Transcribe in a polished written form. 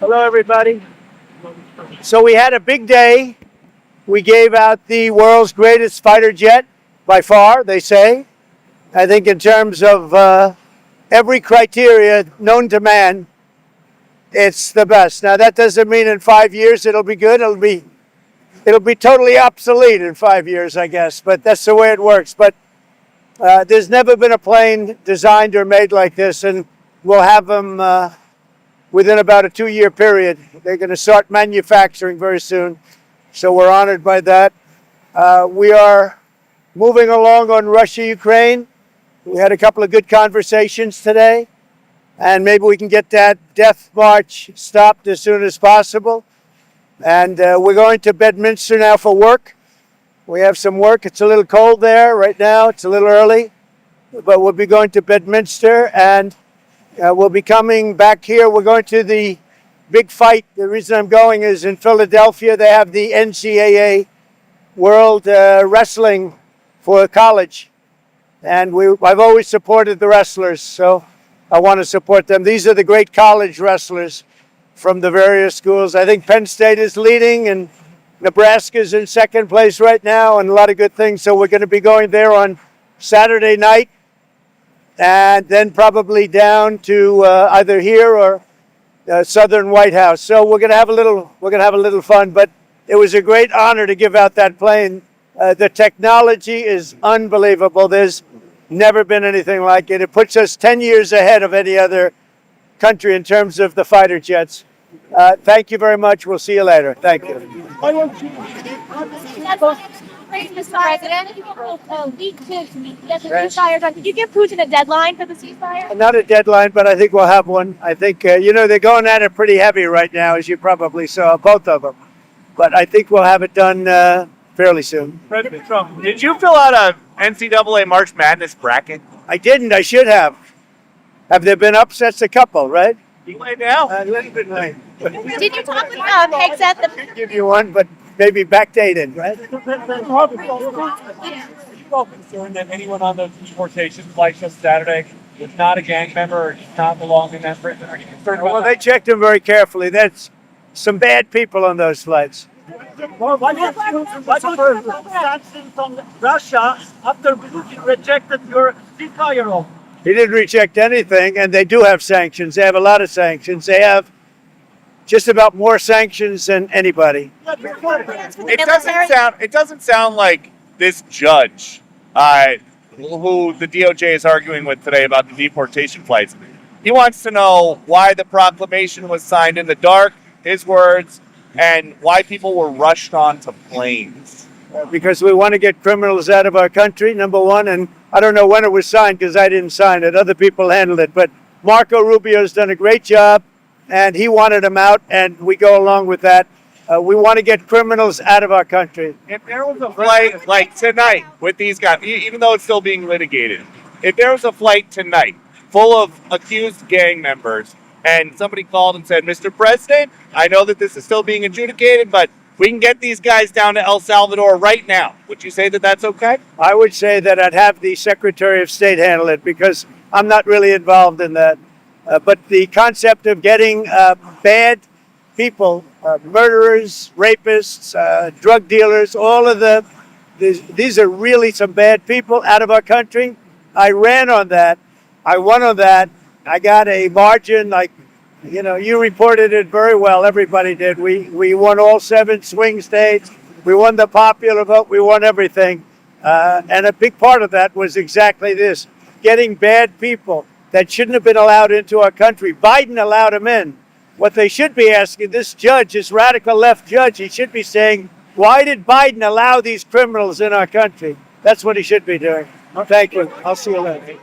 Hello, everybody. So we had a big day. We gave out the world's greatest fighter jet, by far, they say. I think in terms of every criteria known to man, it's the best. Now, that doesn't mean in 5 years it'll be good. It'll be totally obsolete in 5 years, I guess. But that's the way it works. But there's never been a plane designed or made like this, and we'll have them within about a 2-year period. They're going to start manufacturing very soon, so we're honored by that. We are moving along on Russia-Ukraine. We had a couple of good conversations today, and maybe we can get that death march stopped as soon as possible. And we're going to Bedminster now for work. We have some work. It's a little cold there right now. It's a little early, but we'll be going to Bedminster, and we'll be coming back here. We're going to the big fight. The reason I'm going is in Philadelphia, they have the NCAA World Wrestling for college. And I've always supported the wrestlers, so I want to support them. These are the great college wrestlers from the various schools. I think Penn State is leading, and Nebraska's in second place right now, and a lot of good things. So we're going to be going there on Saturday night, and then probably down to either here or Southern White House. So we're going to have a little fun. But it was a great honor to give out that plane. The technology is unbelievable. There's never been anything like it. It puts us 10 years ahead of any other country in terms of the fighter jets. Thank you very much. We'll see you later. Thank you. Mr. President, did you give Putin a deadline for the ceasefire? Not a deadline, but I think we'll have one. I think, they're going at it pretty heavy right now, as you probably saw, both of them. But I think we'll have it done fairly soon. President Trump, did you fill out a NCAA March Madness bracket? I didn't. I should have. Have there been upsets? A couple, right? You lay down. A little bit late. Did you talk with Higgs at the... I could give you one, but maybe backdated, right? You all concerned that anyone on those deportation flights just Saturday was not a gang member or did not belong in that prison? Are you concerned about Well, they checked them very carefully. That's some bad people on those flights. What the sanctions from Russia after Putin rejected your ceasefire offer? He didn't reject anything, and they do have sanctions. They have a lot of sanctions. They have just about more sanctions than anybody. It doesn't sound like this judge, who the DOJ is arguing with today about the deportation flights. He wants to know why the proclamation was signed in the dark, his words, and why people were rushed onto planes. Because we want to get criminals out of our country, number one, and I don't know when it was signed because I didn't sign it. Other people handled it. But Marco Rubio's done a great job, and he wanted them out, and we go along with that. We want to get criminals out of our country. If there was a flight like tonight with these guys, even though it's still being litigated, if there was a flight tonight full of accused gang members and somebody called and said, Mr. President, I know that this is still being adjudicated, but we can get these guys down to El Salvador right now. Would you say that that's okay? I would say that I'd have the Secretary of State handle it because I'm not really involved in that. But the concept of getting bad people, murderers, rapists, drug dealers, all of these are really some bad people out of our country. I ran on that. I won on that. I got a margin like, you reported it very well. Everybody did. We won all 7 swing states. We won the popular vote. We won everything. And a big part of that was exactly this, getting bad people that shouldn't have been allowed into our country. Biden allowed them in. What they should be asking, this judge, this radical left judge, he should be saying, why did Biden allow these criminals in our country? That's what he should be doing. Thank you. I'll see you later.